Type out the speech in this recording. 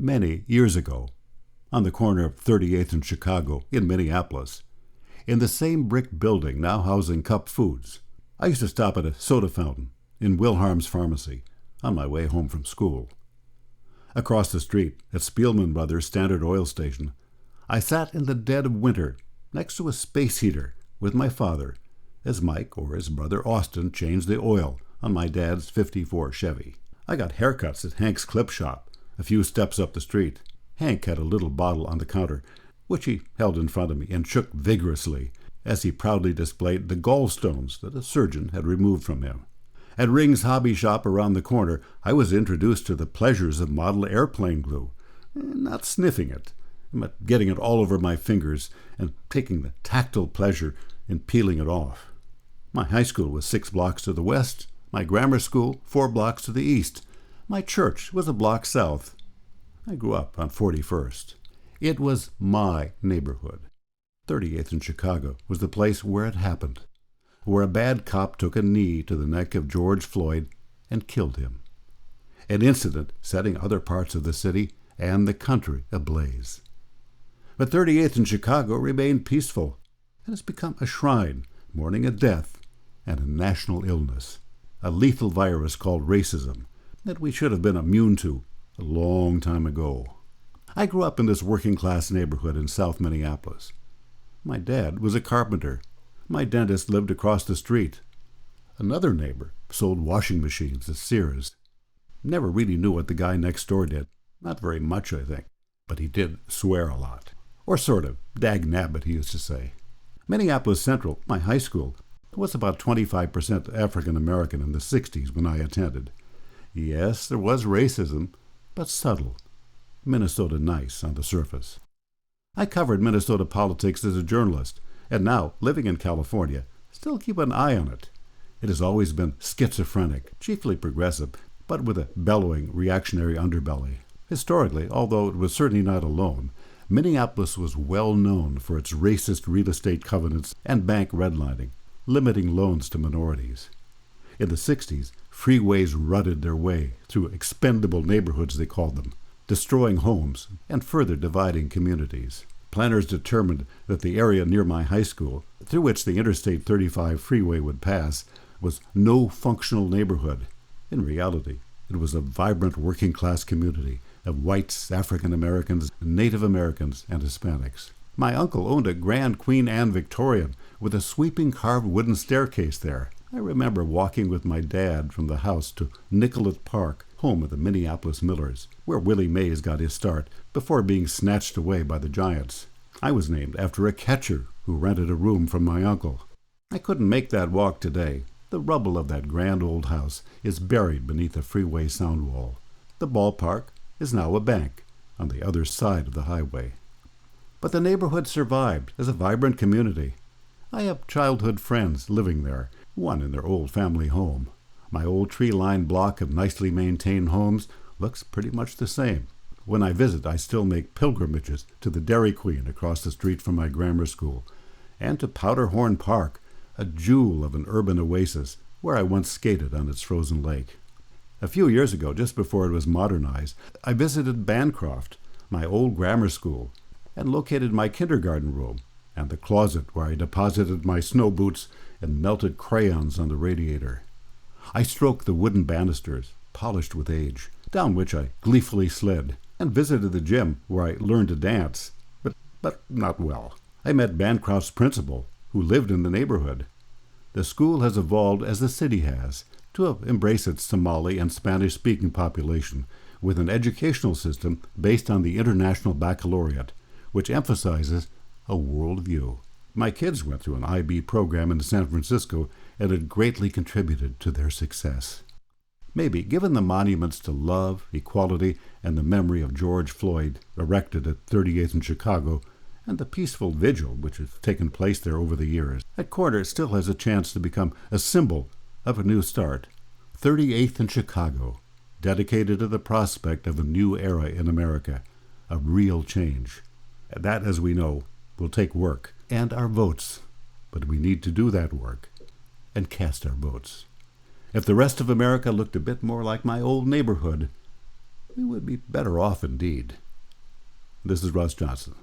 many years ago, on the corner of 38th and Chicago in Minneapolis, in the same brick building now housing Cup Foods. I used to stop at a soda fountain in Wilharm's Pharmacy on my way home from school. Across the street, at Spielman Brothers' Standard Oil Station, I sat in the dead of winter next to a space heater with my father as Mike or his brother Austin changed the oil on my dad's '54 Chevy. I got haircuts at Hank's Clip Shop a few steps up the street. Hank had a little bottle on the counter, which he held in front of me and shook vigorously as he proudly displayed the gallstones that a surgeon had removed from him. At Ring's Hobby Shop around the corner, I was introduced to the pleasures of model airplane glue, not sniffing it, but getting it all over my fingers and taking the tactile pleasure in peeling it off. My high school was 6 blocks to the west, my grammar school 4 blocks to the east. My church was a block south. I grew up on 41st. It was my neighborhood. 38th and Chicago was the place where it happened, where a bad cop took a knee to the neck of George Floyd and killed him. An incident setting other parts of the city and the country ablaze. But 38th and Chicago remained peaceful and has become a shrine mourning a death and a national illness, a lethal virus called racism that we should have been immune to a long time ago. I grew up in this working-class neighborhood in South Minneapolis. My dad was a carpenter. My dentist lived across the street. Another neighbor sold washing machines at Sears. Never really knew what the guy next door did. Not very much, I think. But he did swear a lot. Or sort of. Dag nabbit, he used to say. Minneapolis Central, my high school, was about 25% African American in the 60s when I attended. Yes, there was racism, but subtle. Minnesota nice on the surface. I covered Minnesota politics as a journalist, and now, living in California, still keep an eye on it. It has always been schizophrenic, chiefly progressive, but with a bellowing reactionary underbelly. Historically, although it was certainly not alone, Minneapolis was well known for its racist real estate covenants and bank redlining, limiting loans to minorities. In the 60s, freeways rutted their way through expendable neighborhoods, they called them, destroying homes and further dividing communities. Planners determined that the area near my high school, through which the Interstate 35 freeway would pass, was no functional neighborhood. In reality, it was a vibrant working-class community of whites, African Americans, Native Americans, and Hispanics. My uncle owned a Grand Queen Anne Victorian with a sweeping carved wooden staircase there. I remember walking with my dad from the house to Nicollet Park, home of the Minneapolis Millers, where Willie Mays got his start before being snatched away by the Giants. I was named after a catcher who rented a room from my uncle. I couldn't make that walk today. The rubble of that grand old house is buried beneath a freeway sound wall. The ballpark is now a bank on the other side of the highway. But the neighborhood survived as a vibrant community. I have childhood friends living there, one in their old family home. My old tree-lined block of nicely maintained homes looks pretty much the same. When I visit, I still make pilgrimages to the Dairy Queen across the street from my grammar school, and to Powderhorn Park, a jewel of an urban oasis where I once skated on its frozen lake. A few years ago, just before it was modernized, I visited Bancroft, my old grammar school, and located my kindergarten room and the closet where I deposited my snow boots and melted crayons on the radiator. I stroked the wooden banisters, polished with age, down which I gleefully slid, and visited the gym where I learned to dance, but not well. I met Bancroft's principal, who lived in the neighborhood. The school has evolved as the city has, to embrace its Somali and Spanish-speaking population, with an educational system based on the International Baccalaureate, which emphasizes a worldview. My kids went through an IB program in San Francisco, and it greatly contributed to their success. Maybe, given the monuments to love, equality, and the memory of George Floyd erected at 38th and Chicago, and the peaceful vigil which has taken place there over the years, that corner still has a chance to become a symbol of a new start. 38th and Chicago, dedicated to the prospect of a new era in America, a real change. That, as we know, will take work and our votes, but we need to do that work and cast our votes. If the rest of America looked a bit more like my old neighborhood, we would be better off indeed. This is Russ Johnson.